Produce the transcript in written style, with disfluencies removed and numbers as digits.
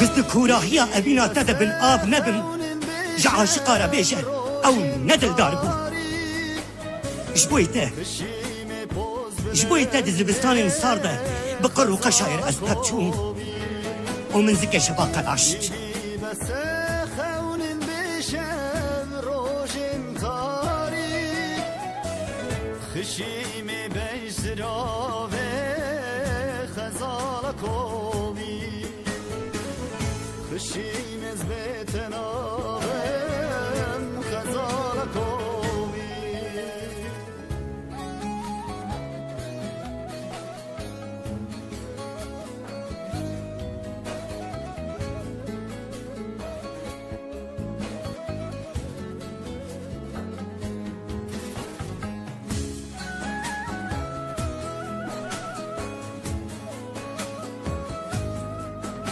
قصد كوراهية أبينا تدبن آب نبن جا عاشقا را بيجه أو ندل داربو جبويته دي زبستان صار ده بقر وقشاير أسباب تشون ومن زكي شباقة العشت خشيم بجزرا خزالك خشيم